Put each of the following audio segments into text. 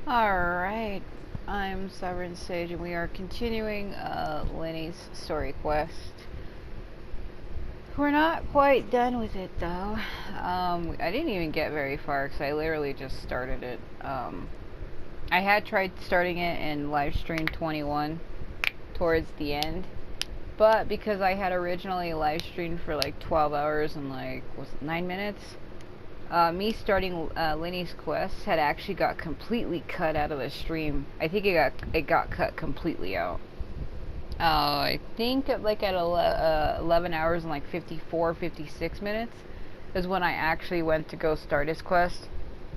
Alright, I'm Sovereign Sage and we are continuing Lyney's story quest. We're not quite done with it though. I didn't even get very far because I literally just started it. I had tried starting it in live stream 21 towards the end, but because I had originally live streamed for like 12 hours and like, was it 9 minutes? Me starting Lyney's quest had actually got completely cut out of the stream. I think it got cut completely out. I think like at 11 hours and like 54, 56 minutes is when I actually went to go start his quest.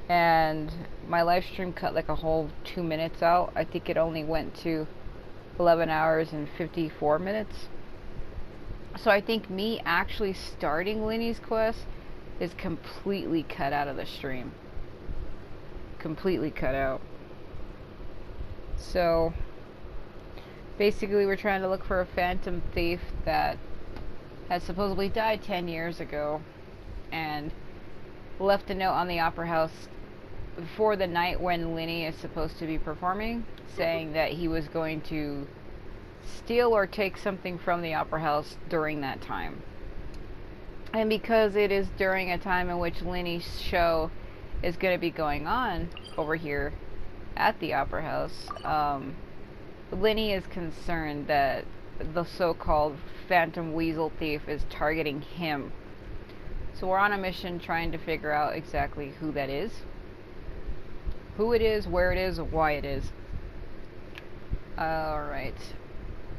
And my live stream cut like a whole 2 minutes out. I think it only went to 11 hours and 54 minutes. So I think me actually starting Lyney's quest is completely cut out of the stream. Completely cut out. So basically we're trying to look for a phantom thief that has supposedly died 10 years ago and left a note on the opera house for the night when Lyney is supposed to be performing, saying that he was going to steal or take something from the opera house during that time. And because it is during a time in which Lyney's show is going to be going on over here at the opera house, Lyney is concerned that the so-called Phantom Weasel Thief is targeting him. So we're on a mission trying to figure out exactly who that is, who it is, where it is, and why it is. Alright.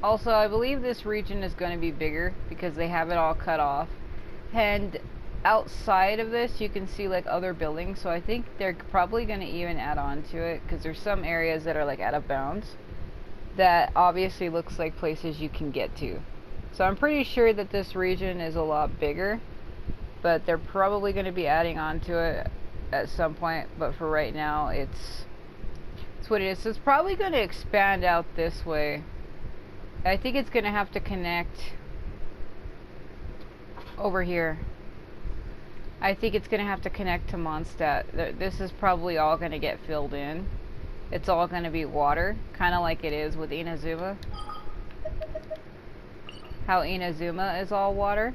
Also, I believe this region is going to be bigger because they have it all cut off. And outside of this you can see like other buildings, so I think they're probably going to even add on to it because there's some areas that are like out of bounds that obviously looks like places you can get to. So I'm pretty sure that this region is a lot bigger, but they're probably going to be adding on to it at some point, but for right now it's what it is. So it's probably going to expand out this way. I think it's going to have to connect over here. I think it's going to have to connect to Mondstadt. This is probably all going to get filled in. It's all going to be water, kind of like it is with Inazuma. How Inazuma is all water.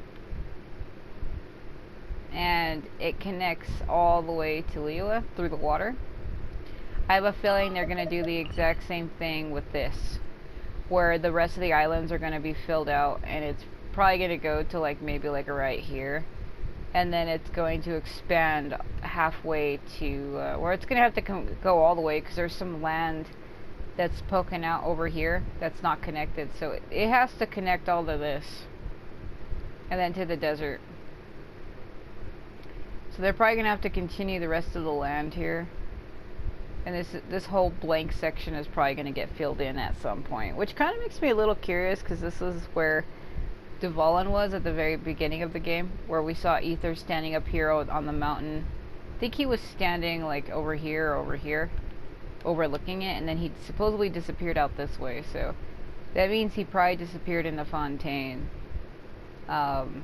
And it connects all the way to Liyue through the water. I have a feeling they're going to do the exact same thing with this, where the rest of the islands are going to be filled out, and it's probably going to go to like maybe like right here, and then it's going to expand halfway to where it's going to have to go all the way, because there's some land that's poking out over here that's not connected, so it has to connect all to this and then to the desert. So they're probably going to have to continue the rest of the land here. And this whole blank section is probably going to get filled in at some point, which kind of makes me a little curious, because this is where Dvalin was at the very beginning of the game, where we saw Ether standing up here on the mountain. I think he was standing like over here, overlooking it, and then he supposedly disappeared out this way, so that means he probably disappeared in the Fontaine. And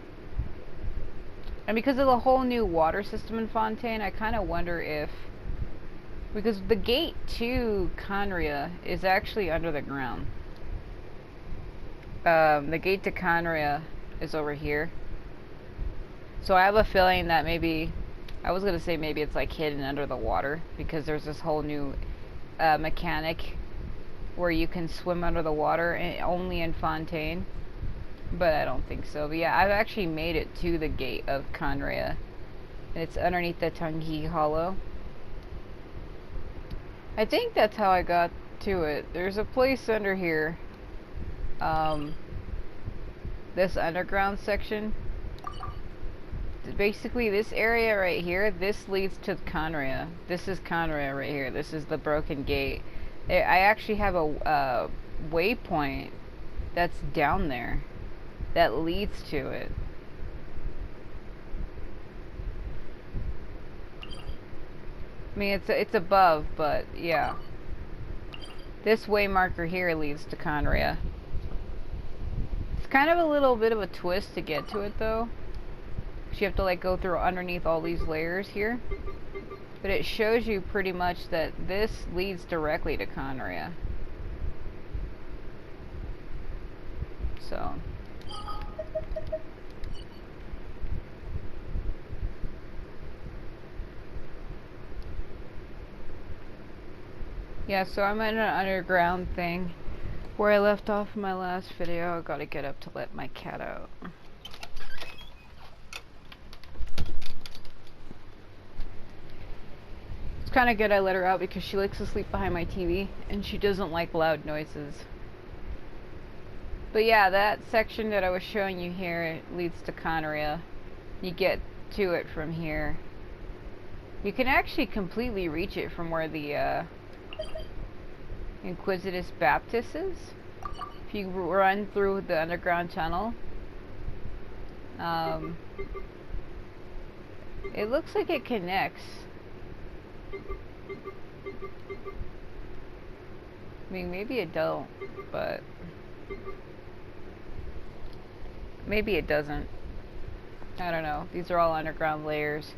because of the whole new water system in Fontaine, I kind of wonder if, because the gate to Conria is actually under the ground. The gate to Conria is over here. So I have a feeling that maybe, I was going to say maybe it's like hidden under the water, because there's this whole new mechanic where you can swim under the water, and only in Fontaine. But I don't think so. But yeah, I've actually made it to the gate of Conria, and it's underneath the Tungi Hollow. I think that's how I got to it. There's a place under here. This underground section. Basically, this area right here, this leads to Conria. This is Conria right here. This is the broken gate. I actually have a waypoint that's down there that leads to it. I mean, it's above, but yeah. This way marker here leads to Conria. It's kind of a little bit of a twist to get to it, though. You have to like go through underneath all these layers here. But it shows you pretty much that this leads directly to Conria. So. Yeah, so I'm in an underground thing where I left off in my last video. I gotta get up to let my cat out. It's kind of good I let her out because she likes to sleep behind my TV and she doesn't like loud noises. But yeah, that section that I was showing you here leads to Conria. You get to it from here. You can actually completely reach it from where the Inquisitus Baptist is. If you run through the underground tunnel. It looks like it connects. I mean, maybe it don't, but maybe it doesn't. I don't know. These are all underground layers.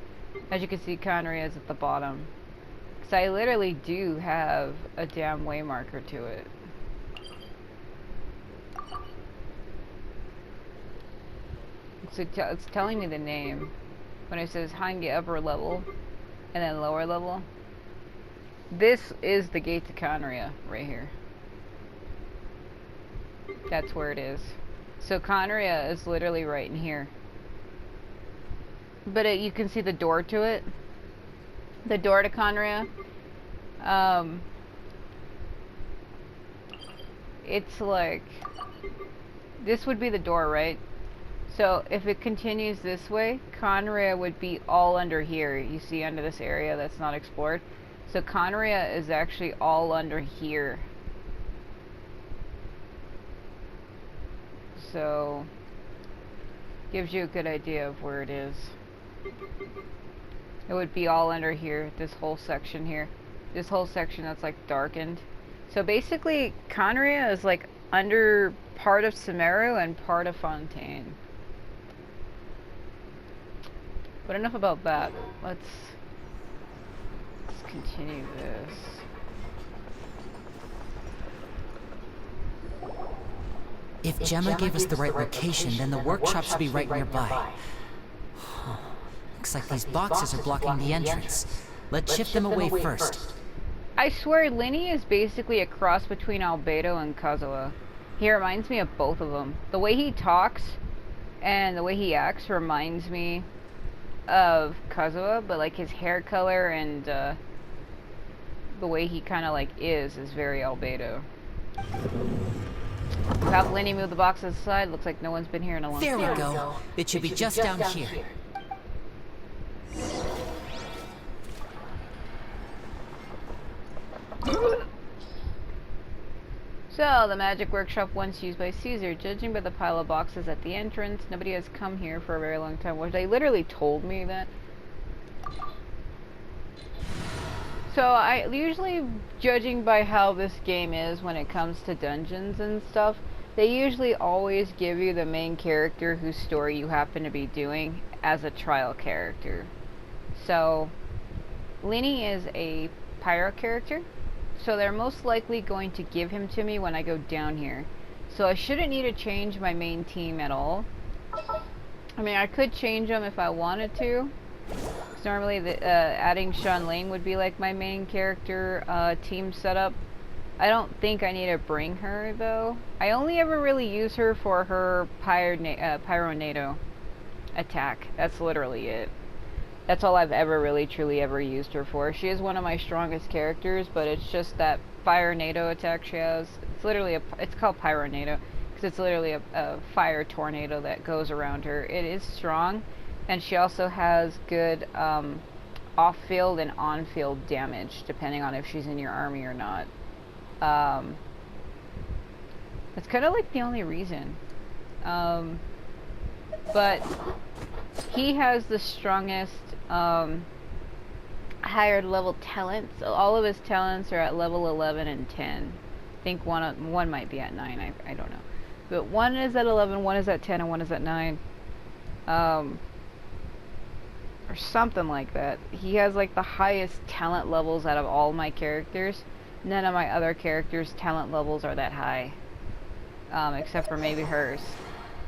As you can see, Conria is at the bottom. Because I literally do have a damn way marker to it. So it's telling me the name. When it says Hangi upper level, and then lower level. This is the gate to Conria, right here. That's where it is. So Conria is literally right in here. But you can see the door to it. The door to Conria. It's like... This would be the door, right? So if it continues this way, Conria would be all under here. You see under this area that's not explored. So Conria is actually all under here. So gives you a good idea of where it is. It would be all under here, this whole section here. This whole section that's like darkened. So basically Conria is like under part of Sumeru and part of Fontaine. But enough about that. Let's continue this. If Gemma gave us the right location, then the workshop should be right nearby. Looks like these boxes are blocking the entrance. Let's shift them away first. I swear, Lyney is basically a cross between Albedo and Kazuha. He reminds me of both of them. The way he talks and the way he acts reminds me of Kazuha, but like his hair color and the way he kind of like is very Albedo. We'll have Lyney move the box aside. Looks like no one's been here in a long time. There we go. It should be just down here. So, the magic workshop once used by Caesar. Judging by the pile of boxes at the entrance, nobody has come here for a very long time. Well, they literally told me that. So, I usually, judging by how this game is when it comes to dungeons and stuff, they usually always give you the main character whose story you happen to be doing as a trial character. So, Lyney is a pyro character. So they're most likely going to give him to me when I go down here. So I shouldn't need to change my main team at all. I mean, I could change them if I wanted to. Because normally adding Sean Lane would be like my main character team setup. I don't think I need to bring her though. I only ever really use her for her Pyronado attack. That's literally it. That's all I've ever really truly ever used her for. She is one of my strongest characters, but it's just that fire NATO attack she has. It's literally it's called Pyronado because it's literally a fire tornado that goes around her. It is strong, and she also has good off-field and on-field damage depending on if she's in your army or not. That's kind of like the only reason. But he has the strongest higher level talents. So all of his talents are at level 11 and 10. I think one might be at 9. I don't know. But one is at 11, one is at 10, and one is at 9. or something like that. He has like the highest talent levels out of all my characters. None of my other characters' talent levels are that high, except for maybe hers.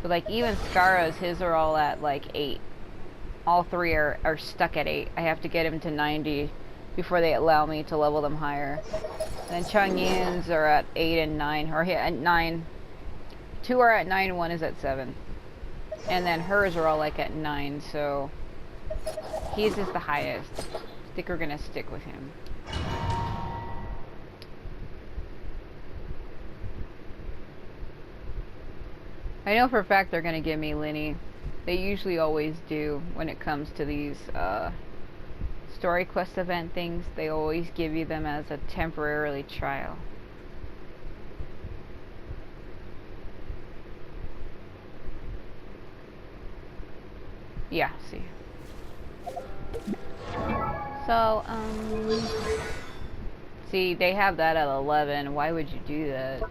But like even Scarra's, his are all at like 8. All 3 are stuck at 8. I have to get him to 90 before they allow me to level them higher. And then Chongyun's are at 8 and 9, or at 9. 2 are at 9, 1 is at 7. And then hers are all like at 9, so his is the highest. I think we're gonna stick with him. I know for a fact they're gonna give me Lyney. They usually always do when it comes to these story quest event things. They always give you them as a temporarily trial. Yeah, see. So, see, they have that at 11. Why would you do that?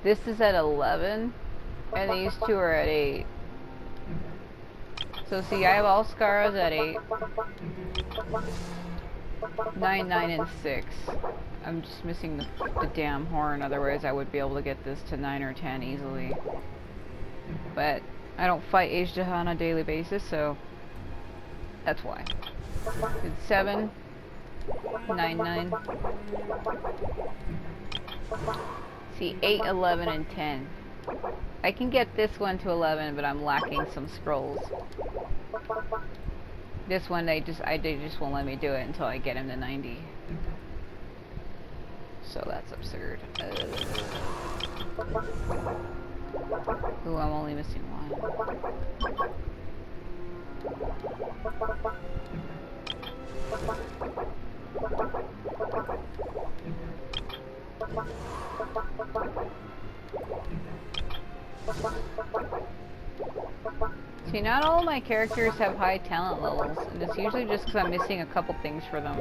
This is at 11, and these 2 are at 8. So see, I have all Scarras at 8. 9, 9, and 6. I'm just missing the damn horn, otherwise I would be able to get this to 9 or 10 easily. But I don't fight Asia on a daily basis, so that's why. It's 7, 9, 9. See, 8, 11, and 10. I can get this one to 11, but I'm lacking some scrolls. This one, they just won't let me do it until I get him to 90. So that's absurd. Ooh, I'm only missing 1. See, not all of my characters have high talent levels, and it's usually just because I'm missing a couple things for them.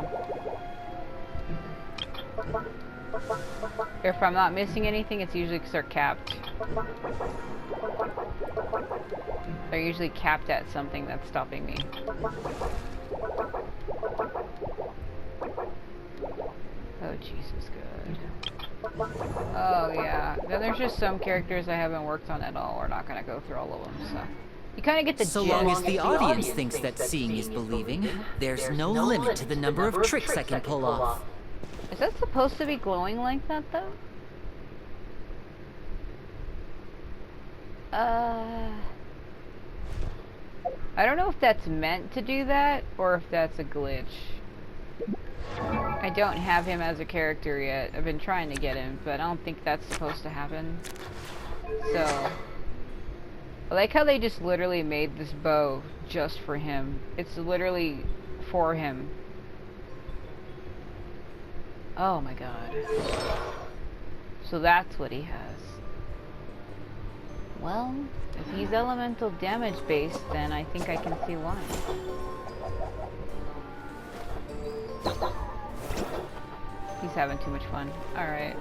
If I'm not missing anything, it's usually because they're capped. They're usually capped at something that's stopping me. Oh, Jesus, good. Oh, yeah. Then there's just some characters I haven't worked on at all. We're not going to go through all of them, so... You kind of get the So long as the audience thinks that seeing is believing, there's no limit to the number of tricks I can pull off. Is that supposed to be glowing like that, though? I don't know if that's meant to do that, or if that's a glitch. I don't have him as a character yet. I've been trying to get him, but I don't think that's supposed to happen. So... I like how they just literally made this bow just for him. It's literally for him. Oh my god. So that's what he has. Well, if he's elemental damage based, then I think I can see why. He's having too much fun. Alright.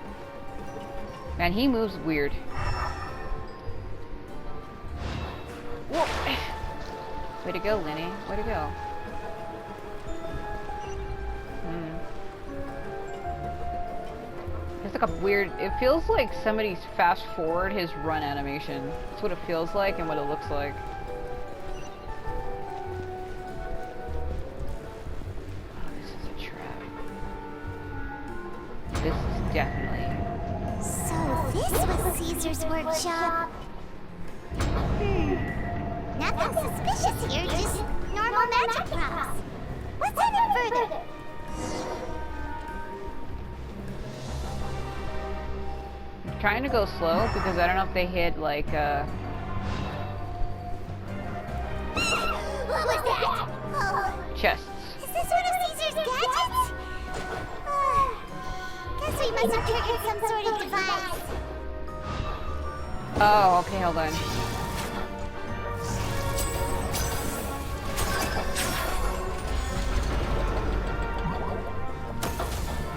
Man, he moves weird. Whoa. Way to go, Lyney. Way to go. It's like a weird... It feels like somebody's fast forward his run animation. That's what it feels like and what it looks like. Oh, this is a trap. This is definitely... So this was Caesar's workshop. Nothing suspicious here, just normal magic props. What's in it further? I'm trying to go slow because I don't know if they hit like What was that? Oh, chests. is this one of Caesar's gadgets? Guess we must have triggered some sort of device. Oh, okay, hold on.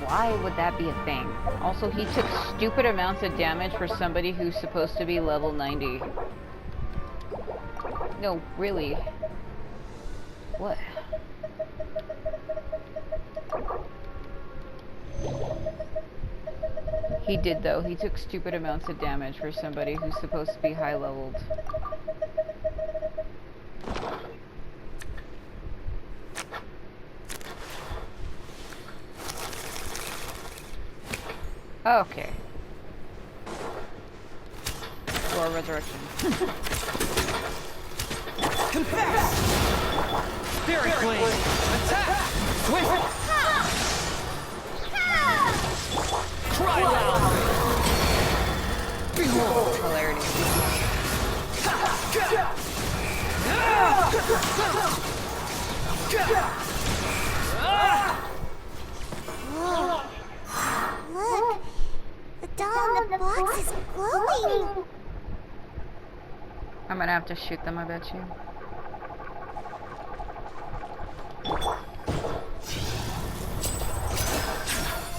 Why would that be a thing? Also, he took stupid amounts of damage for somebody who's supposed to be level 90. No, really. What? He did though. He took stupid amounts of damage for somebody who's supposed to be high leveled. Okay. Or resurrection. Confess! Spirit Blade! Attack! Swift! Cry loud! Behold! Hilarity. Whoa. Look! The doll in the box is glowing! I'm gonna have to shoot them, I bet you.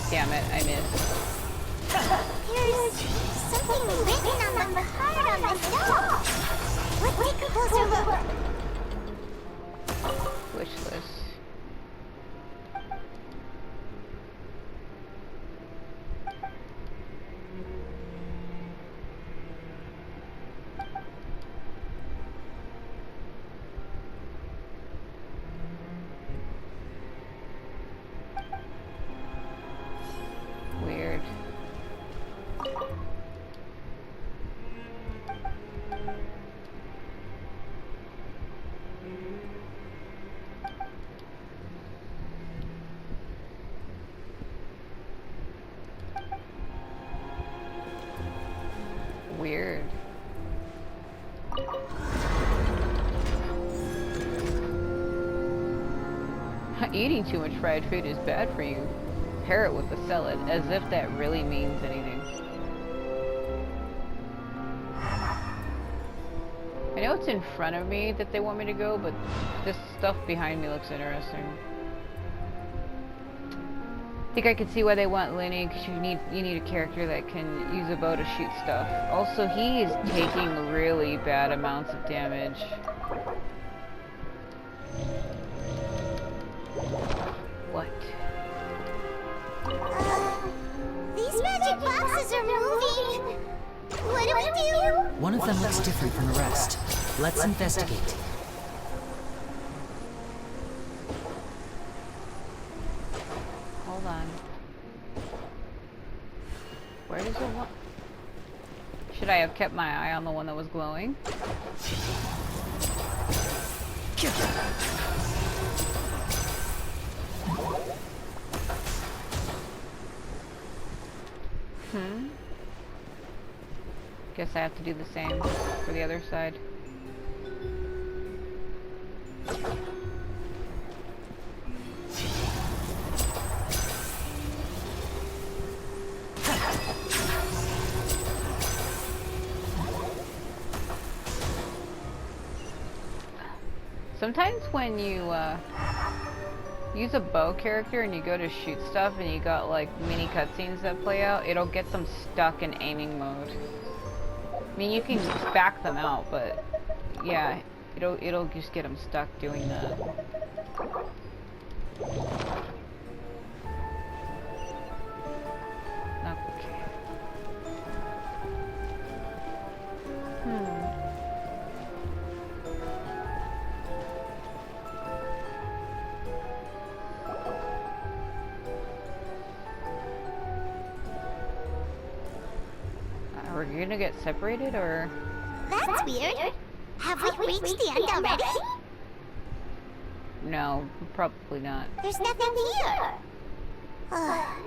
Damn it, I missed. There's something written on the card on the doll! Let's take a closer look. Wish list. Weird. Weird. Eating too much fried food is bad for you. Pair it with a salad, as if that really means anything. I know it's in front of me that they want me to go, but this stuff behind me looks interesting. I think I can see why they want Lyney, because you need a character that can use a bow to shoot stuff. Also, he is taking really bad amounts of damage. What? These magic boxes are moving! What do we do? One of them looks different from the rest. Let's investigate. Hold on. Where does it want? Should I have kept my eye on the one that was glowing? Guess I have to do the same for the other side. Sometimes when you use a bow character and you go to shoot stuff and you got like mini cutscenes that play out, it'll get them stuck in aiming mode. I mean, you can back them out, but yeah, it'll just get them stuck doing that. Okay. Are we gonna get separated, or? That's weird. Have we reached the end already? No, probably not. There's nothing here.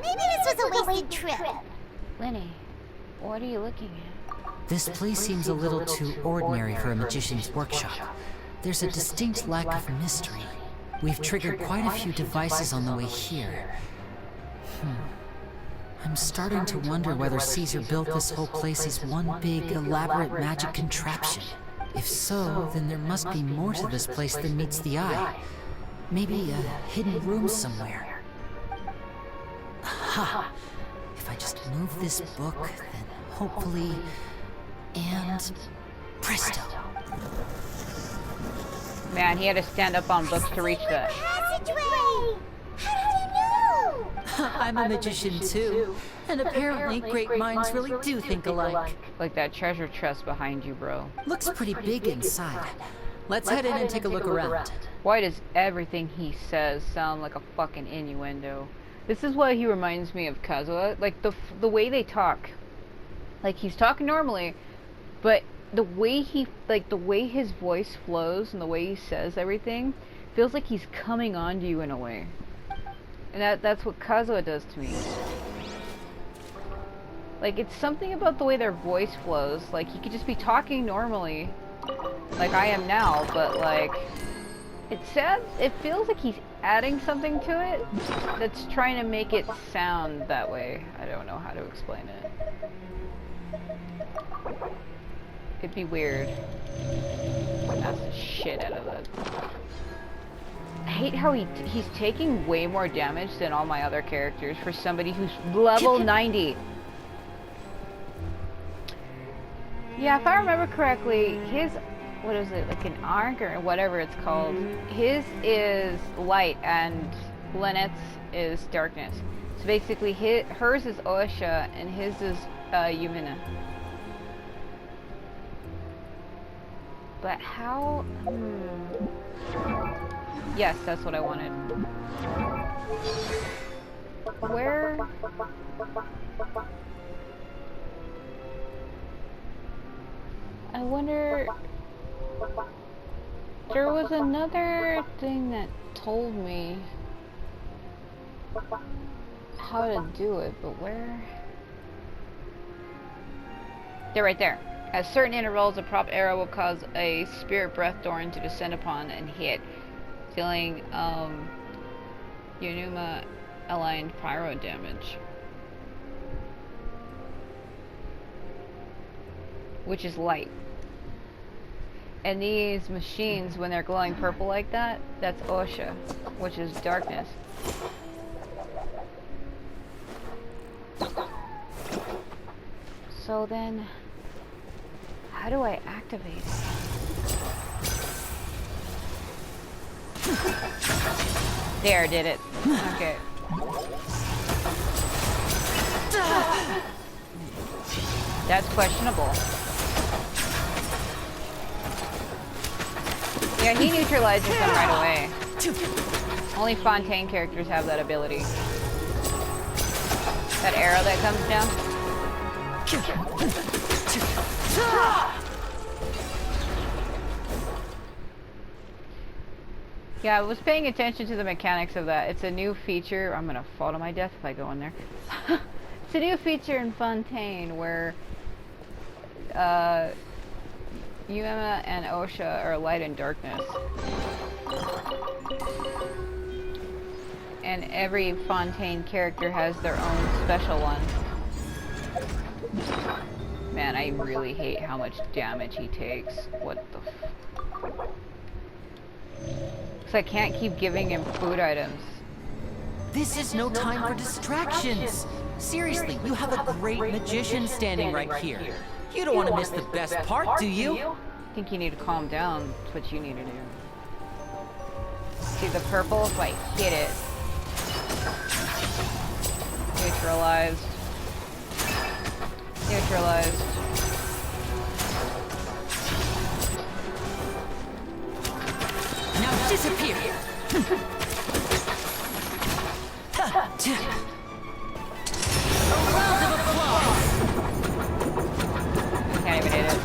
Maybe this was a wasted trip. Lyney, what are you looking at? This place seems a little too ordinary for a magician's workshop. There's a distinct lack of mystery. We've triggered quite a few devices on the way here. I'm starting to wonder whether Caesar built this whole place as one big, elaborate magic contraption. If so, then there must be more to this place than meets the eye. Maybe a hidden room somewhere. Aha! If I just move this book, then hopefully... and... presto! Man, he had to stand up on books to reach that. Passageway! How did you know? I'm a magician too, and apparently great minds really do think alike. Like that treasure chest behind you, bro. Looks pretty big inside. Let's head in and take a look around. Why does everything he says sound like a fucking innuendo? This is why he reminds me of Kazuha. Like, the way they talk. Like, he's talking normally, but the way the way his voice flows and the way he says everything feels like he's coming on to you in a way. And that's what Kazuha does to me. Like, it's something about the way their voice flows. Like, he could just be talking normally, like I am now, but like, it feels like he's adding something to it that's trying to make it sound that way. I don't know how to explain it. It'd be weird. That's the shit out of it. I hate how he's taking way more damage than all my other characters for somebody who's level 90. Yeah, if I remember correctly, his, what is it, like an arc or whatever it's called, his is light and Lynette's is darkness. So basically hers is Osha and his is Yumina. But how? Yes, that's what I wanted. Where? I wonder... There was another thing that told me how to do it, but where? They're right there. At certain intervals, a prop arrow will cause a spirit breath thorn to descend upon and hit, dealing Yunuma aligned pyro damage, which is light. And these machines, when they're glowing purple like that, that's Osha, which is darkness. So then, how do I activate it? There, did it. Okay. That's questionable. Yeah, he neutralizes them right away. Only Fontaine characters have that ability. That arrow that comes down. Yeah, I was paying attention to the mechanics of that. It's a new feature. I'm gonna fall to my death if I go in there. It's a new feature in Fontaine where Yuma and Osha are light and darkness. And every Fontaine character has their own special one. Man, I really hate how much damage he takes. What the f... Because I can't keep giving him food items. This is no time for distractions. Seriously, you have a great magician standing right here. You don't want to miss the best part, do you? I think you need to calm down. That's what you need to do. See the purple? If I hit it. Neutralized. Neutralized. Now disappear! A round of applause! Can't even hit it.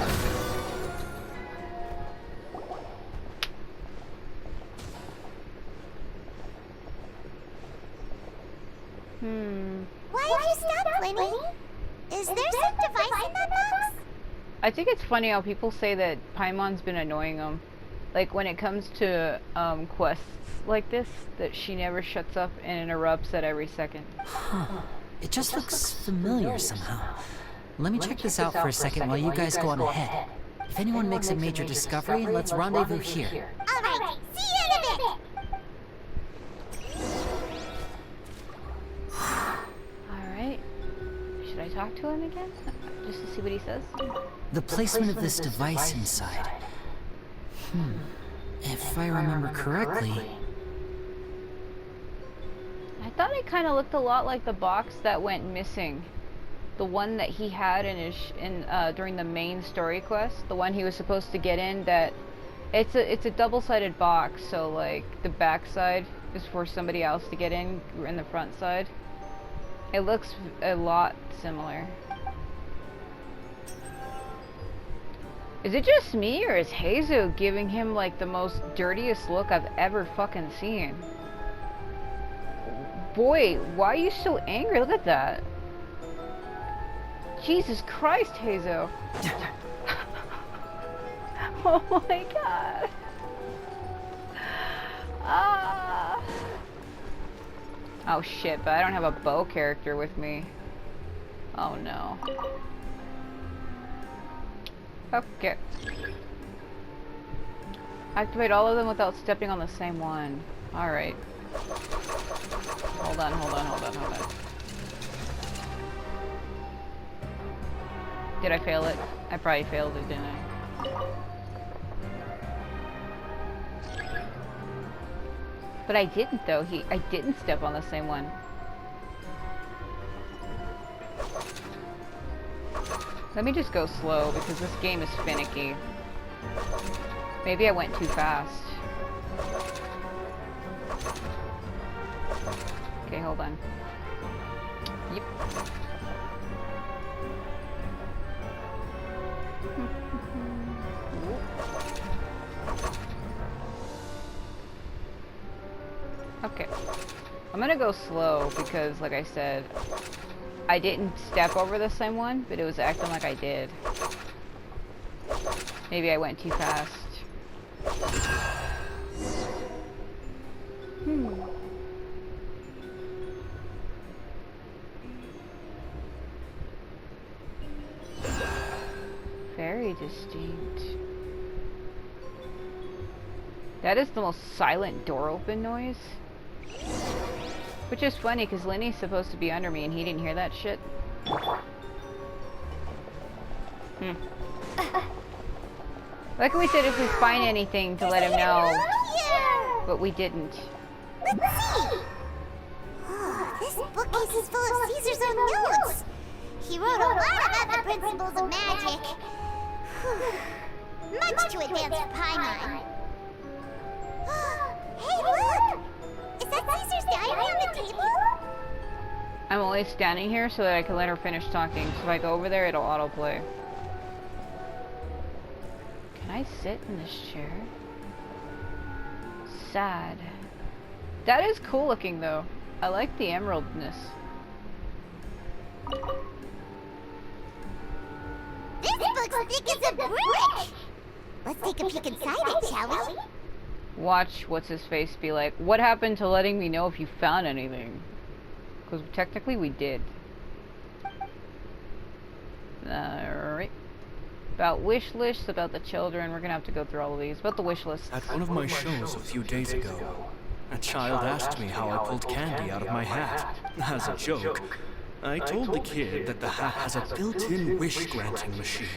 Why did you stop, Lyney? Is there some device in that box? I think it's funny how people say that Paimon's been annoying them. Like when it comes to quests like this, that she never shuts up and interrupts at every second. Huh. It just looks familiar somehow. Let me check this out for a second while you guys go on ahead. If anyone makes a major discovery, let's rendezvous here. Alright, see you in a bit! Alright. Should I talk to him again? Just to see what he says? The placement of this device inside. If I remember correctly... I thought it kind of looked a lot like the box that went missing. The one that he had in his during the main story quest. The one he was supposed to get in. That it's a double-sided box. So like the back side is for somebody else to get in the front side. It looks a lot similar. Is it just me, or is Hazu giving him like the most dirtiest look I've ever fucking seen? Boy, why are you so angry? Look at that. Jesus Christ, Hazu. Oh my god. Ah. Oh shit, but I don't have a bow character with me. Oh no. Okay. Activate all of them without stepping on the same one. Alright. Hold on. Did I fail it? I probably failed it, didn't I? But I didn't though. I didn't step on the same one. Let me just go slow because this game is finicky. Maybe I went too fast. Okay, hold on. Yep. Okay. I'm gonna go slow because, like I said, I didn't step over the same one, but it was acting like I did. Maybe I went too fast. Very distinct. That is the most silent door open noise. Which is funny because Lyney's supposed to be under me and he didn't hear that shit. Like we said, if we find anything to let him know. But we didn't. Let's see! Oh, this bookcase is full of Caesar's own notes! He wrote a lot about the principles of magic. Much too advanced for Paimon. Hey, look! Is that Caesar's diary on the table? I'm only standing here so that I can let her finish talking. So if I go over there, it'll autoplay. Can I sit in this chair? Sad. That is cool looking though. I like the emeraldness. This book's thick as a brick! Let's take a peek inside it, shall we? Watch what's his face be like, what happened to letting me know if you found anything? Because technically we did. Alright. About wish lists, about the children. We're gonna have to go through all of these. About the wish lists. At one of my shows a few days ago, a child asked me how I pulled candy out of my hat. As a joke, I told the kid that the hat has a built-in wish-granting machine.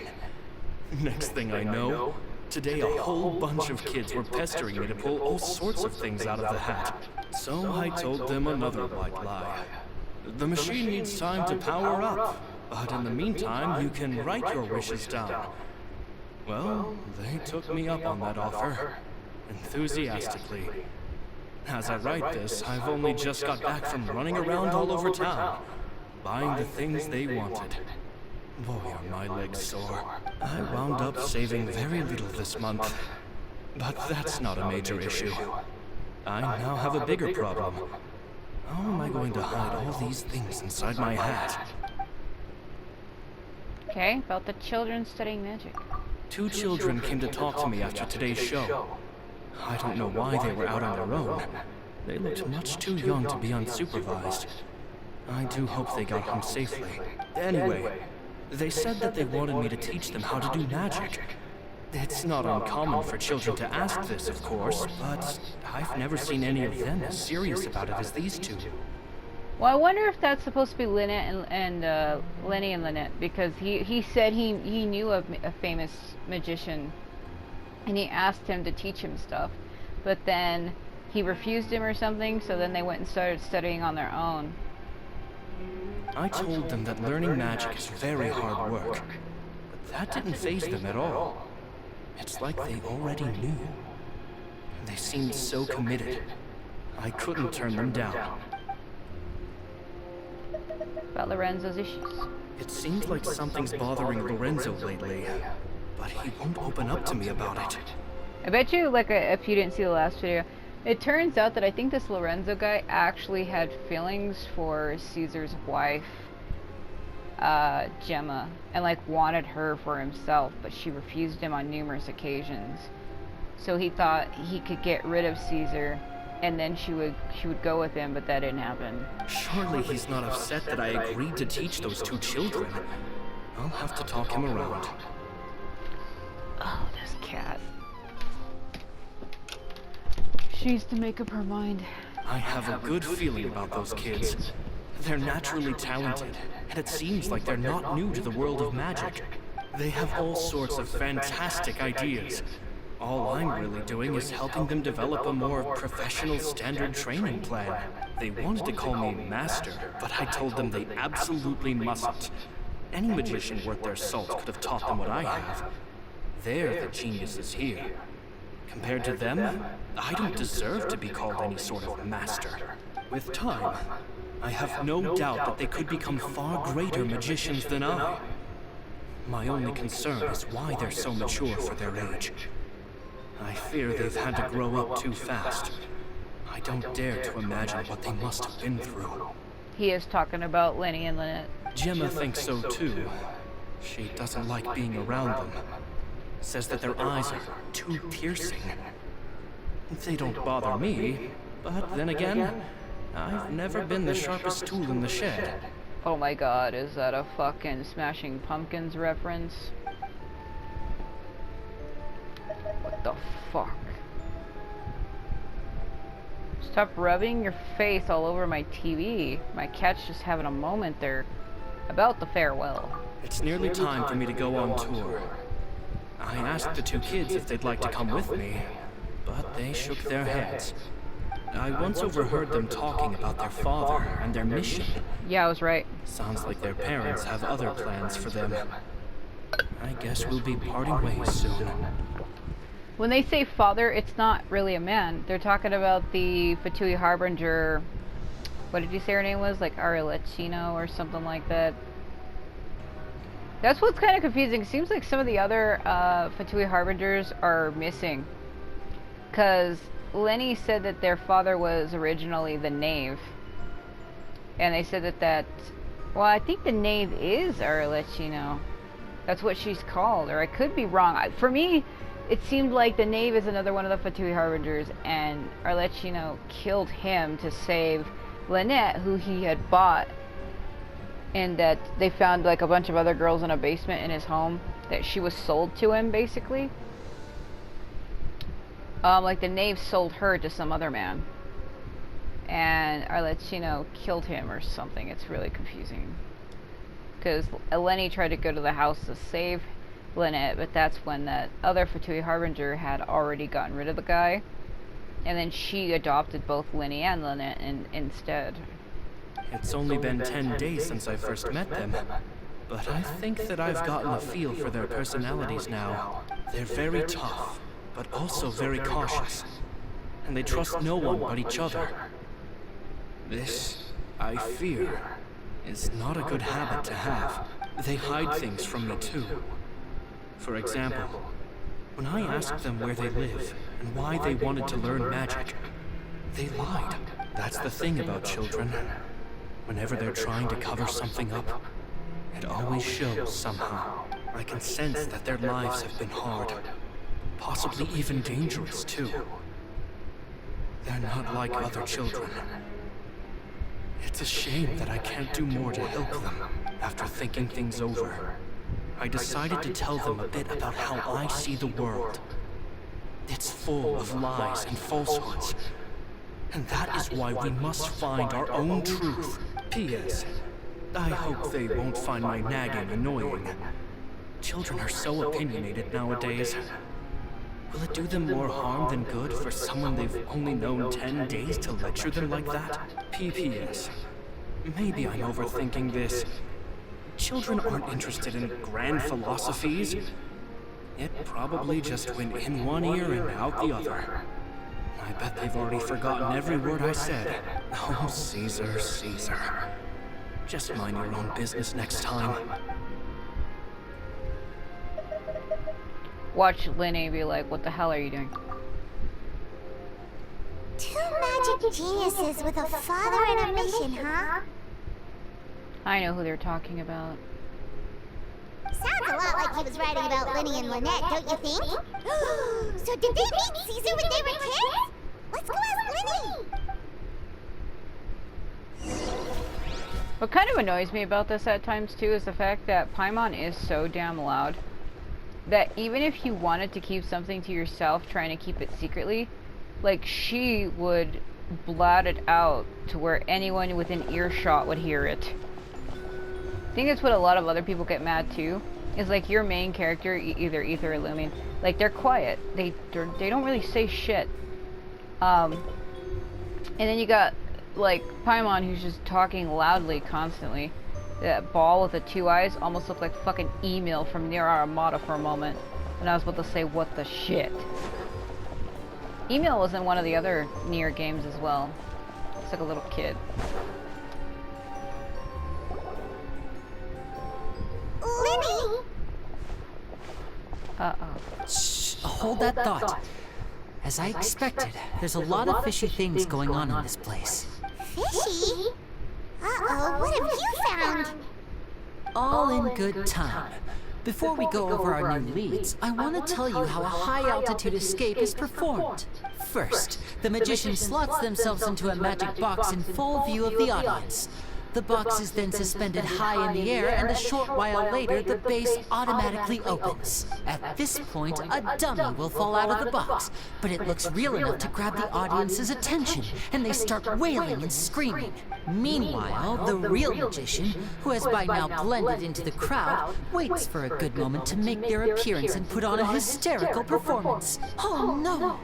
Next thing I know, today a whole bunch of kids were pestering me to pull all sorts of things out of the hat. So I told them another white lie. The machine needs time to power up, but in the meantime you can write your wishes down. Well, they took me up on that offer, enthusiastically. As I write this, I've only just got back from running around all over town, buying the things they wanted. Boy, are my legs sore. I wound up saving very little this month, but that's not a major issue. I now have a bigger problem. How am I going to hide all these things inside my hat? Okay, about the children studying magic. 2 children came to talk to me after today's show. I don't know why they were out on their own. They looked much too young to be unsupervised. I do hope they got home safely. Anyway, they said that they wanted me to teach them how to do magic. It's not uncommon for children to ask this, of course, but I've never seen any of them as serious about it as these 2. Well, I wonder if that's supposed to be Lynette and Lyney and Lynette, because he said he knew a famous magician and he asked him to teach him stuff, but then he refused him or something, so then they went and started studying on their own. I told them that learning magic is very hard work, but that didn't faze them at all. It's like they already knew. They seemed so committed. I couldn't turn them down. About Lorenzo's issues. It seems like something's bothering Lorenzo lately, but he won't open up to me about it. I bet you, like, if you didn't see the last video, it turns out that I think this Lorenzo guy actually had feelings for Caesar's wife, Gemma, and like wanted her for himself, but she refused him on numerous occasions. So he thought he could get rid of Caesar, and then she would go with him, but that didn't happen. Surely he's not upset that I agreed to teach those two children. I'll have to talk him around. Oh, this cat. She needs to make up her mind. I have a good feeling about those kids. They're naturally talented, and it seems like they're not new to the world of magic. They have all sorts of fantastic ideas. All I'm really doing is helping them develop a more professional standard training plan. They wanted to call me Master, but I told them they absolutely mustn't. Any magician worth their salt could have taught them what I have. They're the geniuses here. Compared to them, I don't deserve to be called any sort of master. With time, I have no doubt that they could become far greater magicians than I. My only concern is why they're so mature for their age. I fear they've had to grow up too fast. I don't dare to imagine what they must have been through. He is talking about Lyney and Lynette. Gemma thinks so too. She doesn't like being around them. Says that their eyes are too piercing. They don't bother me, but then again, I've never been the sharpest tool in the shed. Oh my god, is that a fucking Smashing Pumpkins reference? What the fuck? Stop rubbing your face all over my TV. My cat's just having a moment there. About the farewell. It's nearly time for me to go on tour. I asked the two kids if they'd like to come with me, but they shook their heads. I once overheard them talking about their father and their mission. Yeah, I was right. Sounds like their parents have other plans for them. I guess we'll be parting ways soon. When they say father, it's not really a man. They're talking about the Fatui Harbinger. What did you say her name was? Like Arlecchino or something like that. That's what's kind of confusing. It seems like some of the other Fatui Harbingers are missing. Because Lyney said that their father was originally the Knave. And they said that well, I think the Knave is Arlecchino. That's what she's called. Or I could be wrong. For me, it seemed like the Knave is another one of the Fatui Harbingers. And Arlecchino killed him to save Lynette, who he had bought. And that they found like a bunch of other girls in a basement in his home. That she was sold to him, basically. Like the Knave sold her to some other man. And Arlecchino killed him or something. It's really confusing. Because Lyney tried to go to the house to save Lynette, but that's when that other Fatui Harbinger had already gotten rid of the guy. And then she adopted both Lyney and Lynette instead. It's only been 10 days since I first met them, but I think that I've gotten a feel for their personalities now. They're very tough, but also very cautious, and they trust no one but each other. This, I fear, is not a good habit to have. They hide things from me too. For example, when I asked them where they live and why they wanted to learn magic, they lied. That's the thing about children. Whenever they're trying to cover something up, it always shows somehow. I can sense that their lives have been hard, possibly even dangerous too. They're not like other children. It's a shame that I can't do more to help them. After thinking things over, I decided to tell them a bit about how I see the world. It's full of lies and falsehoods. And that is why we must find our own truth. P.S. I hope they won't find my nagging annoying. Children are so opinionated nowadays. Will it do them more harm than good for someone they've only known 10 days to lecture them like that? P.P.S. Maybe I'm overthinking this. Children aren't interested in grand philosophies. It probably just went in one ear and out the other. I bet they've already forgotten every word I said. Oh, Caesar, Caesar. Just mind your own business next time. Watch Lyney be like, what the hell are you doing? Two magic geniuses with a father and a mission, huh? I know who they're talking about. Sounds a lot like he was writing about Lyney and Lynette, don't you think? So did they meet Caesar when they were kids? Let's go ask Lyney! What kind of annoys me about this at times too is the fact that Paimon is so damn loud that even if you wanted to keep something to yourself, trying to keep it secretly, like she would blot it out to where anyone within earshot would hear it. I think that's what a lot of other people get mad too, is like your main character, either Ether or Lumion, like they're quiet. They don't really say shit. And then you got like Paimon, who's just talking loudly constantly. That ball with the two eyes almost looked like fucking Email from Nier Automata for a moment. And I was about to say, what the shit? Email was in one of the other Nier games as well. It's like a little kid. Lyney! Uh-oh. Shh, hold that thought. As I expected, there's a lot of fishy things going on in this place. Fishy? Uh-oh, what have you found? All in good time. Before we go over our new leads, I want to tell you how a high-altitude escape is performed. First, the magician slots themselves into a magic box in full view of the audience. The box is then suspended high in the air, and a short while later, the base automatically opens. At this point, a dummy will fall out of the box, but it looks real enough to grab the audience's attention, and they start wailing and screaming. Meanwhile, the real magician, who has by now blended into the crowd, waits for a good moment to make their appearance and put on a hysterical performance. Oh no!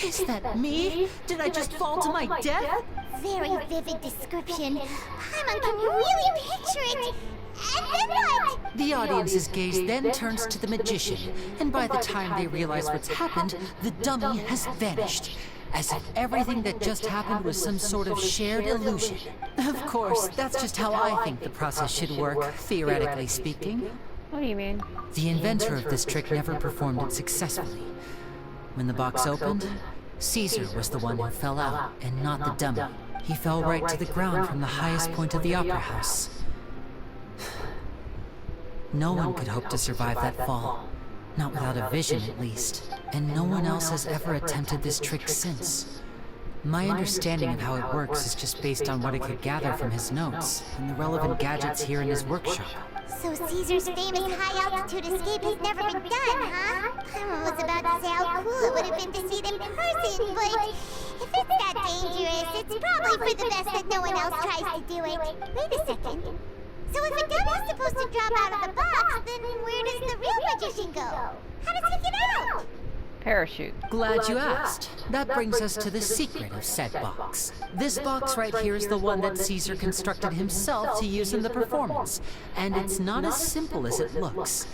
Is that me? Did I just fall to my death? Very vivid description. Paimon, can you really picture it? And then what? The audience's gaze then turns to the magician, and by the time they realize what's happened, the dummy has vanished. As if everything that just happened was some sort of shared illusion. Of course, that's just how I think the process should work, theoretically speaking. What do you mean? The inventor of this trick never performed it successfully. When the box opened, Caesar was the one who fell out, and not the dummy. He fell right to the ground from the highest point of the opera house. No one could hope to survive that fall. Not without a vision, at least. And no one else has ever attempted this trick since. My understanding of how it works is just based on what I could gather from his notes and the relevant gadgets here in his workshop. So Caesar's famous high-altitude escape has never been done, huh? Paimon was about to say how cool it would have been to see it in person, but if it's that dangerous, it's probably for the best that no one else tries to do it. Wait a second. So if a dummy's supposed to drop out of the box, then where does the real magician go? How does he get out? Parachute. Glad you asked. That brings us to the secret of said box. This box right here is the one that Caesar constructed himself to use in the performance, and it's not as simple as it looks.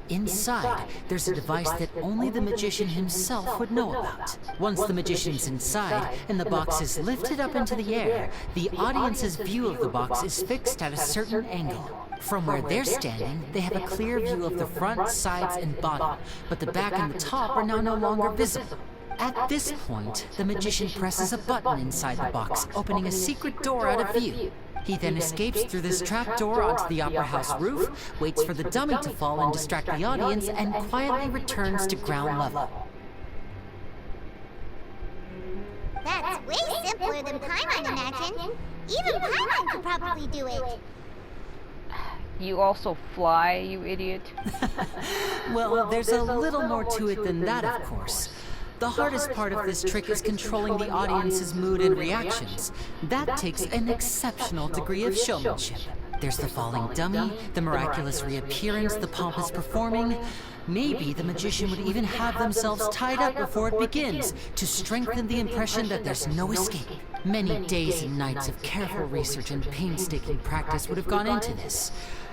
Inside, there's a device that only the magician himself would know about. Once the magician's inside, and the box is lifted up into the air, the audience's view of the box is fixed at a certain angle. From where they're standing, they have a clear view of the front, sides, and bottom, but the back and the top are now no longer visible. At this point, the magician presses a button inside the box, opening a secret door out of view. He then escapes through this trap door onto the opera house roof, waits for the dummy to fall and distract the audience, and quietly returns to ground level. That's way simpler than Paimon imagined. Even Paimon could probably do it. You also fly, you idiot. Well, there's a little more to it than that, of course. The hardest part of this trick is controlling the audience's mood and reactions. That takes an exceptional degree of showmanship. There's the falling dummy, the miraculous reappearance, the pompous performing. Maybe the magician would even have themselves tied up before it begins to strengthen the impression that there's no escape. Many days and nights of careful research and painstaking practice would have gone into this,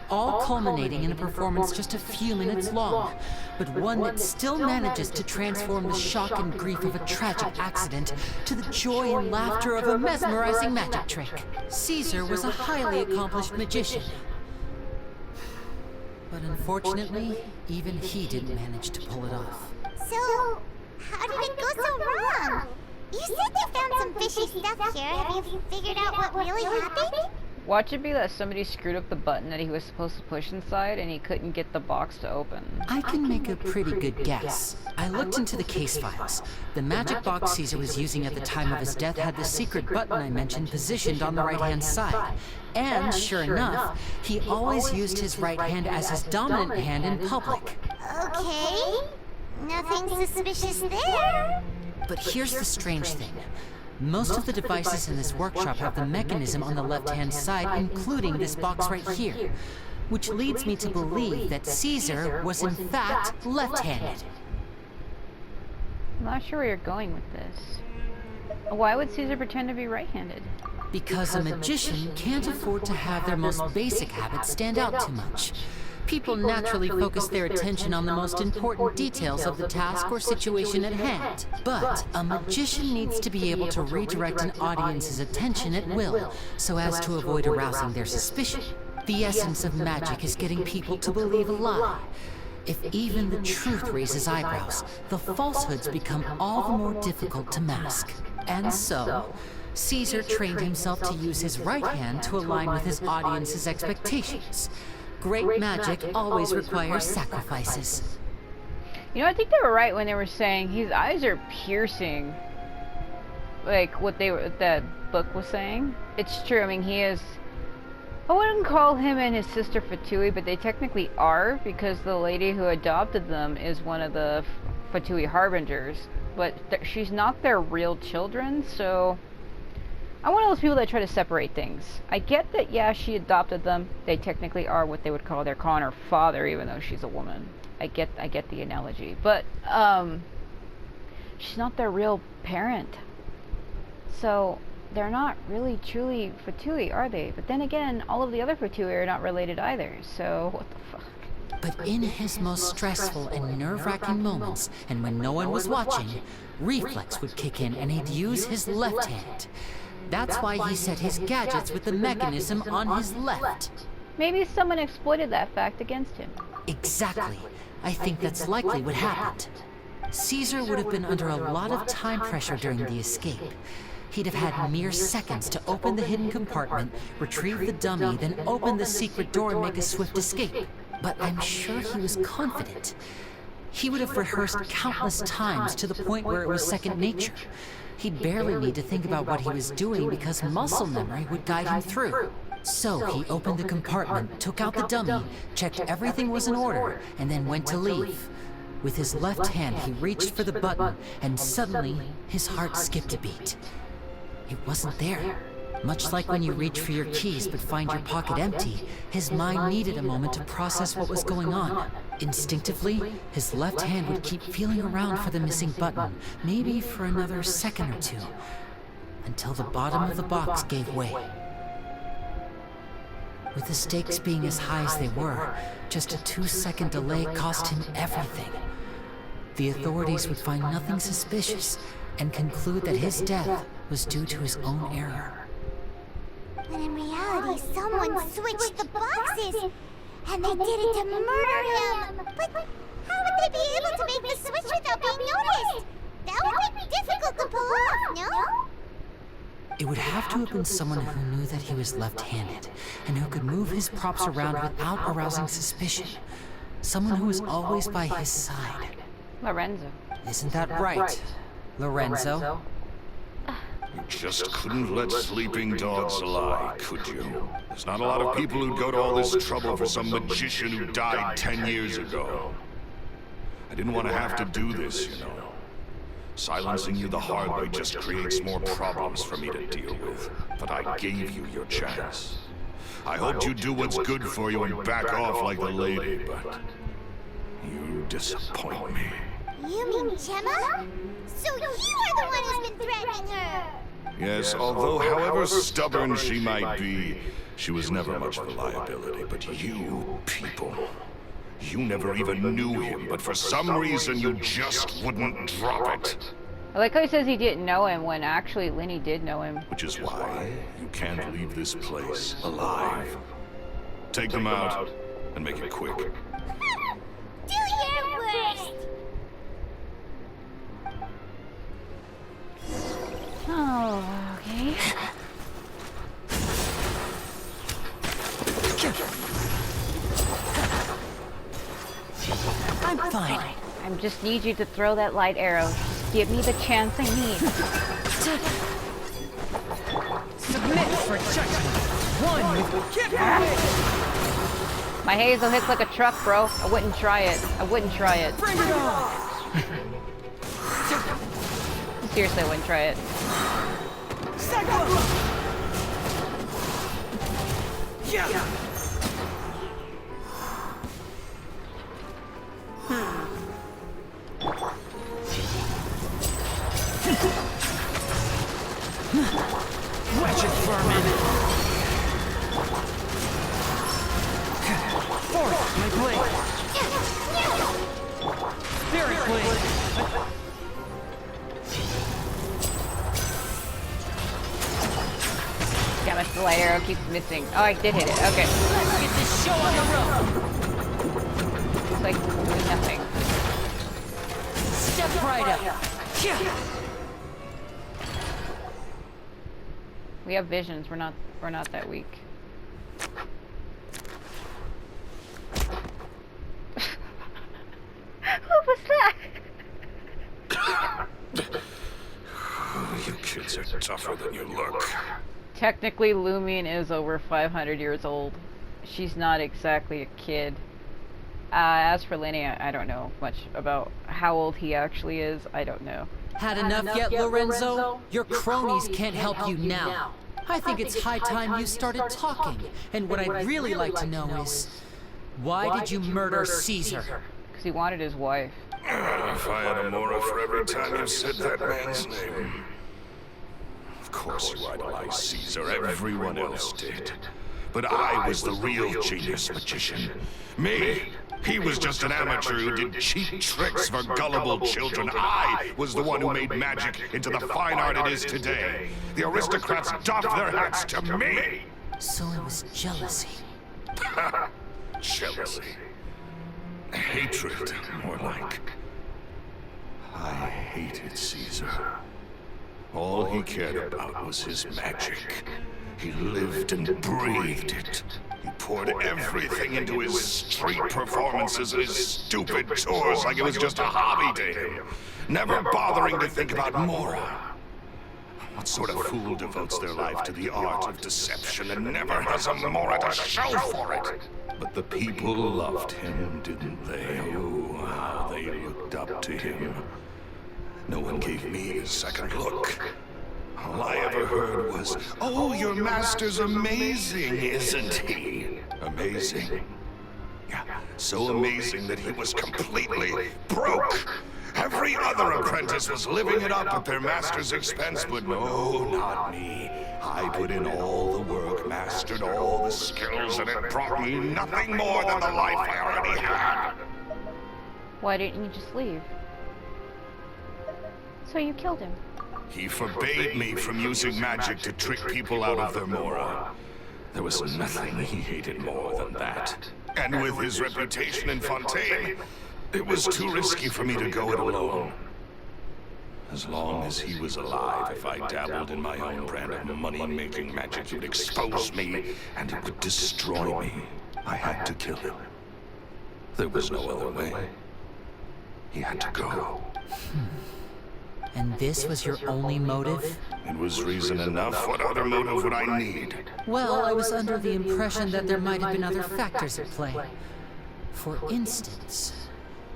all culminating in a performance just a few minutes long, but one that still manages to transform the shock and grief of a tragic accident to the joy and laughter of a mesmerizing magic trick. Caesar was a highly accomplished magician, but unfortunately, even he didn't manage to pull it off. So, how did it go so wrong? You said you found some fishy stuff here. Have you figured out what really happened? Watch it be that somebody screwed up the button that he was supposed to push inside and he couldn't get the box to open. I can make a pretty good guess. I looked into the case files. The magic box Caesar was using at the time of his death had the secret button I mentioned positioned on the right-hand side. And sure enough, he always used his right hand as his dominant hand in public. Okay. Nothing suspicious there. But here's the strange thing. Most of the devices in this workshop have the mechanism on the left-hand side, including this box right here, which leads me to believe that Caesar was in fact left-handed. I'm not sure where you're going with this. Why would Caesar pretend to be right-handed? Because a magician can't afford to have their most basic habits stand out too much. People naturally focus their attention on the most important details of the task or situation at hand. But a magician needs to be able to redirect an audience's attention at will, so as to avoid arousing their suspicion. The essence of magic is getting people to believe a lie. If even the truth raises eyebrows, the falsehoods become all the more difficult to mask. And so, Caesar trained himself to use his right hand to align with his audience's expectations. Great magic always requires sacrifices. You know, I think they were right when they were saying his eyes are piercing. Like what that book was saying. It's true. I mean, he is. I wouldn't call him and his sister Fatui, but they technically are, because the lady who adopted them is one of the Fatui harbingers. But she's not their real children, so. I'm one of those people that try to separate things. I get that, yeah, she adopted them. They technically are what they would call, they're calling her father, even though she's a woman. I get the analogy. But, she's not their real parent. So, they're not really truly Fatui, are they? But then again, all of the other Fatui are not related either, so what the fuck? But in his most stressful and nerve-wracking moments, and when no one was watching, reflex would kick in and he'd use his left hand. That's why he set his gadgets with the mechanism on his left. Maybe someone exploited that fact against him. Exactly. I think that's likely what happened. Caesar would have been under a lot of time pressure during the escape. He'd have had mere seconds to open the hidden compartment, retrieve the dummy, then open the secret door and make a swift escape. But I'm sure he was confident. He would have rehearsed countless times to the point where it was second nature. He'd barely need to think about what he was doing because muscle memory would guide him through. So he opened the compartment, took out the dummy, checked everything was in order, and then went to leave. With his left hand, he reached for the button, and suddenly, his heart skipped a beat. It wasn't there. Much like when you reach for your keys but find your pocket empty, his mind needed a moment to process what was going on. Instinctively, his left hand would keep feeling around for the missing button, maybe for another second or two, until the bottom of the box gave way. With the stakes being as high as they were, just a 2-second delay cost him everything. The authorities would find nothing suspicious and conclude that his death was due to his own error. But in reality, someone switched the boxes, and they did it to murder him. But how would they be able to make the switch without being noticed? That would be difficult to pull off, no? It would have to have been someone who knew that he was left-handed, and who could move his props around without arousing suspicion. Someone who was always by his side. Lorenzo. Isn't that right, Lorenzo? You just couldn't let sleeping dogs lie, could you? There's not a lot of people who'd go to all this trouble for some magician who died 10 years ago. I didn't want to have to do this, you know. Silencing you the hard way just creates more problems for me to deal with. But I gave you your chance. I hoped you'd do what's good for you and back off like the lady, but you disappoint me. You mean Gemma? So you are the one who's been threatening her! Yes, although however stubborn she might be, she was never much of a liability. But you people, you never even knew him, but for some reason you just wouldn't drop it. I like how he says he didn't know him when actually Lyney did know him. Which is why you can't leave this place alive. Take them out and make it quick. Do your worst! Oh, okay. I'm fine. I just need you to throw that light arrow. Just give me the chance I need. Submit for judgment. One with get My hazel hits like a truck, bro. I wouldn't try it. I wouldn't try it. Bring it on! Seriously, I wouldn't try it. Yeah. Wretched vermin! Force my blade! Spirit blade! Damn it, the light arrow keeps missing. Oh, I did hit it. Okay. Let's get this show on the road! It's like doing nothing. Step right up! We have visions. We're not that weak. What was that? You kids are tougher than you look. Technically, Lumion is over 500 years old. She's not exactly a kid. As for Lyney, I don't know much about how old he actually is. I don't know. Had enough yet, Lorenzo? Your cronies can't help you now. I think it's high time you started talking. And what I'd really like to know is, why did you murder Caesar? Because he wanted his wife. If I had a Mora for every time you said that man's name. Of course you idolized Caesar, everyone else did. But I was the real genius magician. Me! He was just an amateur who did cheap tricks for gullible children. I was the one who made magic into the fine art it is today. The aristocrats doffed their hats to me! So it was jealousy. Jealousy. Hatred, more like. I hated Caesar. All he cared about was his magic. He lived and breathed it. He poured everything into his street performances and his stupid tours like it was just a hobby to him, never bothering to think about Mora. What sort of fool devotes their life to the art of deception and never has a Mora to show for it? But the people loved him, didn't they? Oh, how they looked up to him. No one gave me a second look. All I ever heard was, "Oh, your master's amazing, isn't he?" Amazing. Yeah, so amazing that he was completely broke. Every other apprentice was living it up at their master's expense, but no, not me. I put in all the work, mastered all the skills, and it brought me nothing more than the life I already had. Why didn't you just leave? So you killed him. He forbade me from using magic to trick people out of their Mora. There was nothing he hated more than that. And with his reputation in Fontaine, it was too risky for me to go it alone. As long as he was alive, if I dabbled in my own brand of money-making magic, it would expose me, and it would destroy me. I had to kill him. There was no other way. He had to go. And this was your only motive? It was reason enough. What other motive would I need? Well, I was under the impression that there might have been other factors at play. For instance,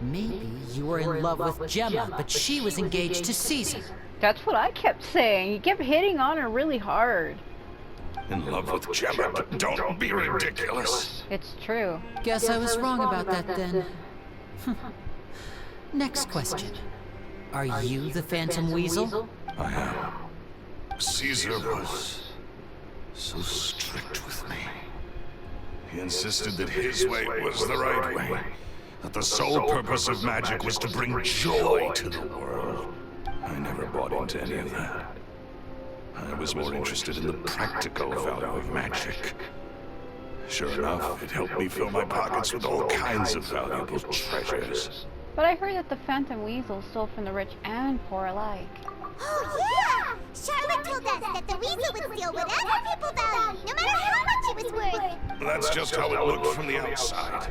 maybe you were in love with Gemma, but she was engaged to Caesar. That's what I kept saying. You kept hitting on her really hard. In love with Gemma? Don't be ridiculous. It's true. Guess I was wrong about that then. Next question. Are you the Phantom Weasel? I am. Caesar was so strict with me. He insisted that his way was the right way. That the sole purpose of magic was to bring joy to the world. I never bought into any of that. I was more interested in the practical value of magic. Sure enough, it helped me fill my pockets with all kinds of valuable treasures. But I heard that the Phantom Weasel stole from the rich and poor alike. Oh, yeah! Charlotte told us that the weasel would steal whatever people value, no matter how much it was worth. That's just how it looked from the outside.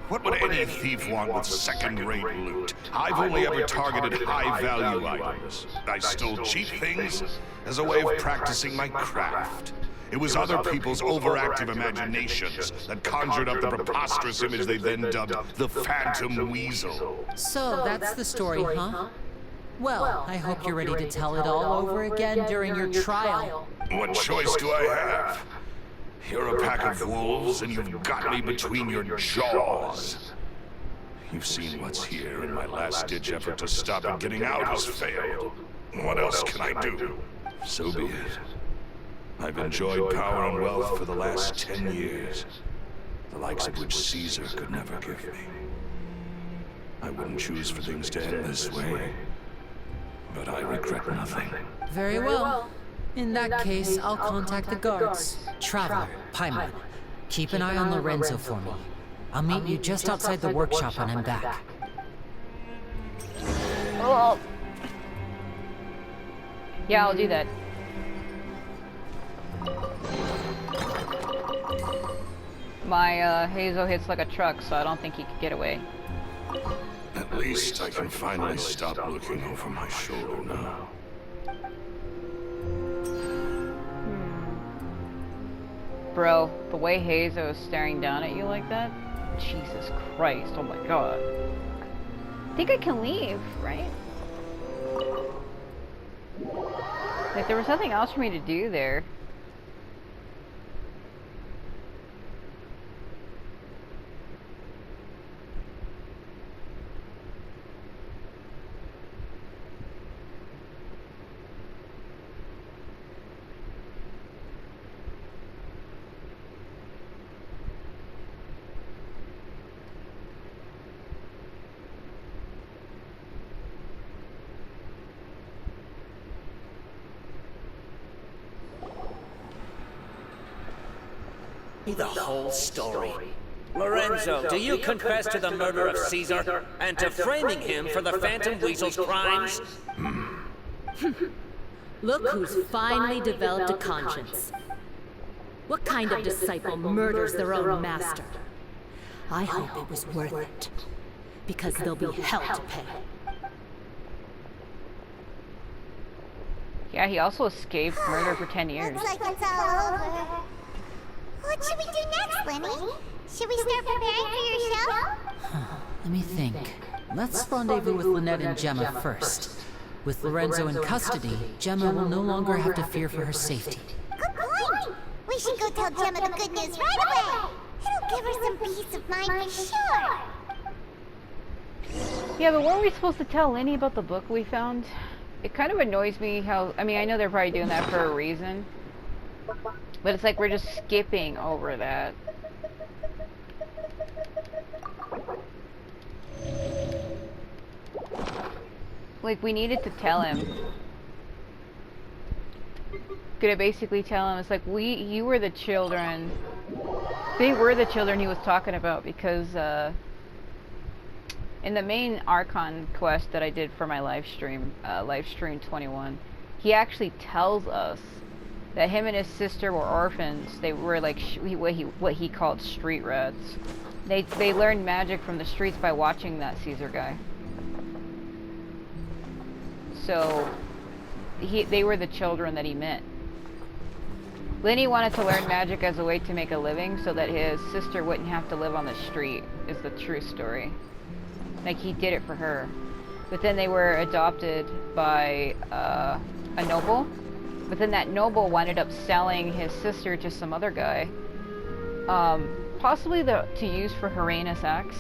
What would any thief want with second-rate loot? I've only ever targeted high-value items. I stole cheap things as a way of practicing my craft. It was other people's overactive imaginations that conjured up the preposterous image they then dubbed the Phantom Weasel. So that's the story, huh? Well, I hope you're ready to tell it all over again during your trial. What choice do I have? You're a pack of wolves, and you've got me between your jaws. You've seen what's here, and my last-ditch effort to stop it getting out has failed. What else can I do? So be it. I've enjoyed power and wealth for the last 10 years, the likes of which Caesar could never give me. I wouldn't choose for things to end this way, but I regret nothing. Very well. In that case, I'll contact the guards. Traveler, Paimon, keep an eye on Lorenzo for me. I'll meet you just outside the workshop when I'm back. Oh. Yeah, I'll do that. My Hazel hits like a truck, so I don't think he could get away. At least I can finally stop looking over my shoulder now. Bro, the way Hazel is staring down at you like that? Jesus Christ, oh my god. I think I can leave, right? Like, there was nothing else for me to do there. The whole story. Lorenzo, do you confess to the murder of Caesar and to framing him for the Phantom Weasel's crimes? Look who's finally developed a conscience. What kind of disciple murders their own master? I hope it was worth it, because there'll be hell to pay. Yeah, he also escaped murder for 10 years. Looks like it's all over. What should we do next, Lyney? Should we start preparing for your show? Let me think. Let's rendezvous with Lynette and Gemma first. With Lorenzo in custody, Gemma will no longer have to fear for her safety. Good point. We should go tell Gemma the good news right away. It'll give her some peace of mind for sure. Yeah, but weren't we supposed to tell Lyney about the book we found? It kind of annoys me how, I mean, I know they're probably doing that for a reason. But it's like we're just skipping over that. Like, we needed to tell him. Could I basically tell him, it's like, you were the children. They were the children he was talking about, because, in the main Archon quest that I did for my live stream 21, he actually tells us that him and his sister were orphans. They were like what he called street rats. They learned magic from the streets by watching that Caesar guy. So they were the children that he met. Lyney wanted to learn magic as a way to make a living so that his sister wouldn't have to live on the street, is the true story. Like, he did it for her. But then they were adopted by a noble. But then that noble ended up selling his sister to some other guy. Possibly to use for heinous acts.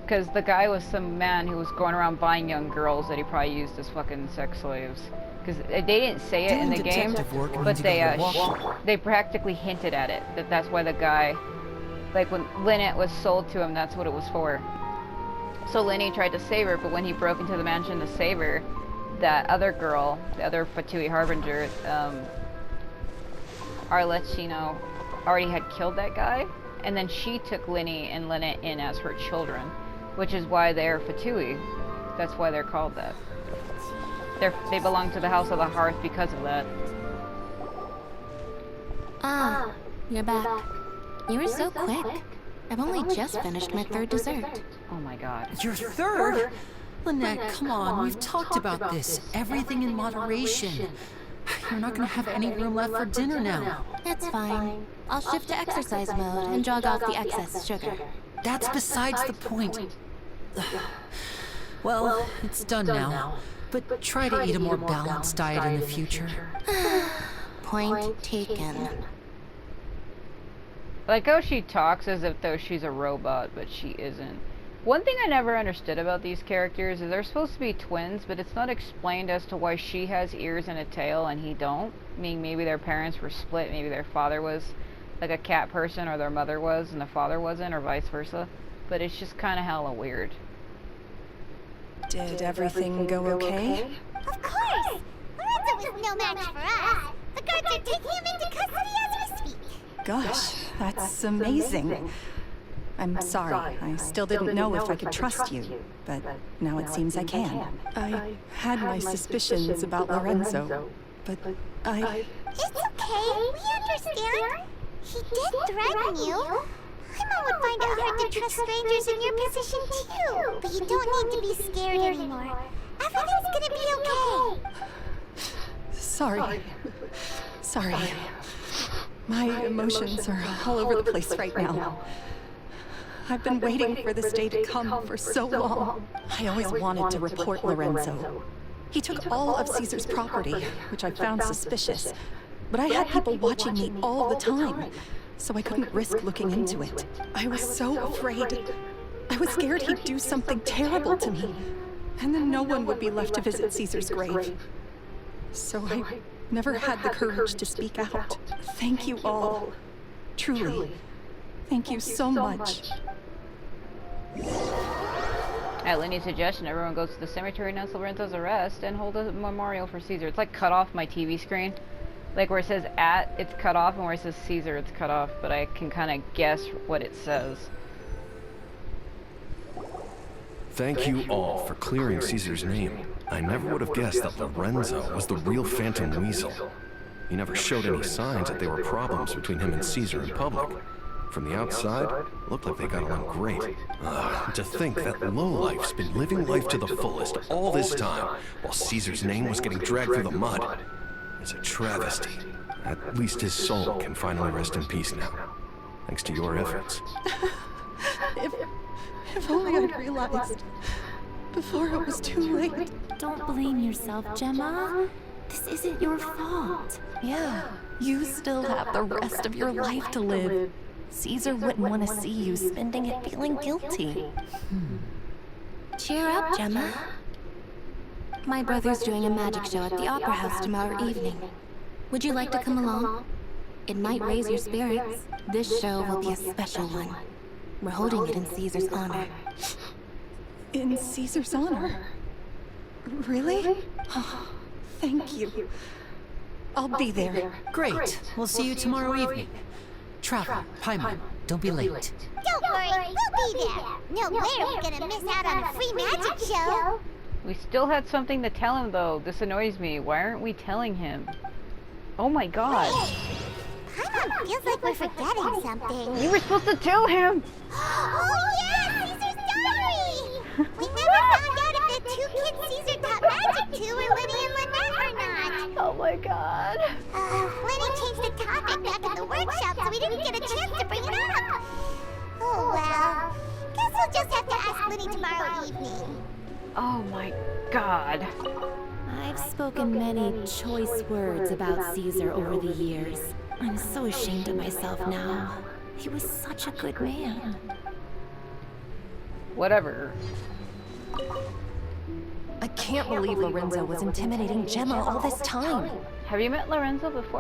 Because the guy was some man who was going around buying young girls that he probably used as fucking sex slaves. Because they didn't say it in the game, but they practically hinted at it. That's why the guy, like when Lyney was sold to him, that's what it was for. So Lyney tried to save her, but when he broke into the mansion to save her, that other girl, the other Fatui Harbinger, Arlecchino, already had killed that guy, and then she took Lyney and Lynette in as her children, which is why they're Fatui. That's why they're called that. They belong to the House of the Hearth because of that. Ah, you're back. You were so quick. I've only just finished my 3rd dessert. Oh my god. Your 3rd? Lynette, come on, we've talked about this. Everything in moderation. You're not gonna have any room left for dinner now. It's fine. I'll shift to exercise mode and jog off the excess sugar. That's besides the point. Well, it's done now. But try to eat a more balanced diet in the future. Point taken. Like how she talks as if though she's a robot, but she isn't. One thing I never understood about these characters is they're supposed to be twins, but it's not explained as to why she has ears and a tail and he don't. Meaning maybe their parents were split, maybe their father was like a cat person or their mother was and the father wasn't, or vice versa. But it's just kind of hella weird. Did everything go okay? Of course! Lorenzo was no match for us. The guards are taking him into custody as we speak. Gosh, that's amazing. I'm sorry, I still didn't know if I could trust you, but now it seems I can. I had my suspicions about Lorenzo, but It's okay, we understand. He did threaten you. Paimon would find it hard to trust strangers in your position too. But you don't need to be scared anymore. Everything's gonna be okay. Sorry. My emotions are all over the place right now. I've been waiting for this day to come for so long. I always wanted to report Lorenzo. He took all of Caesar's property, which I found suspicious. But I had people watching me all the time, so I couldn't risk looking into it. I was so afraid. I was scared he'd do something terrible to me, and then no one would be left to visit Caesar's grave. So I never had the courage to speak out. Thank you all. Truly. Thank you so much. At Lyney's suggestion, everyone goes to the cemetery announce Lorenzo's arrest and hold a memorial for Caesar. It's like cut off my TV screen. Like where it says at, it's cut off, and where it says Caesar, it's cut off. But I can kind of guess what it says. Thank you all for clearing Caesar's name. I never would have guessed that Lorenzo was the real Phantom Weasel. He never showed any signs that there were problems between him and Caesar in public. From the outside, it looked like they got along great. To think that lowlife's been living life to the fullest all this time, while Caesar's name was getting dragged through the mud. It's a travesty. At least his soul can finally rest in peace now, thanks to your efforts. If only I'd realized before it was too late. Don't blame yourself, Gemma. This isn't your fault. Yeah, you still have the rest of your life to live. Caesar wouldn't want to see you spending it feeling guilty. Cheer up, Gemma. My brother's doing a magic show at the Opera House tomorrow evening. Would you like to come along? It might raise your spirits. This show will be a special one. We're holding it in Caesar's honor. In Caesar's honor? Really? Oh, thank you. I'll be there. Great. We'll see you tomorrow evening. Travel, Paimon, don't be late. Don't worry, we'll be there. No way are we gonna miss out on a free magic show. We still had something to tell him though. This annoys me. Why aren't we telling him? Oh my god. Paimon feels like we're forgetting something. You were supposed to tell him! Oh yeah, Caesar's diary! We never found out if the two kids Caesar taught magic to were Lyney and Lynette or not. Oh my god. Lyney changed the topic back in the workshop, so we didn't get a chance to bring it up. Oh well. Guess we'll just have to ask Lyney tomorrow evening. Oh my god. I've spoken many choice words about Caesar over the years. I'm so ashamed of myself now. He was such a good man. Whatever. I can't believe Lorenzo was intimidating Gemma all this time. Have you met Lorenzo before?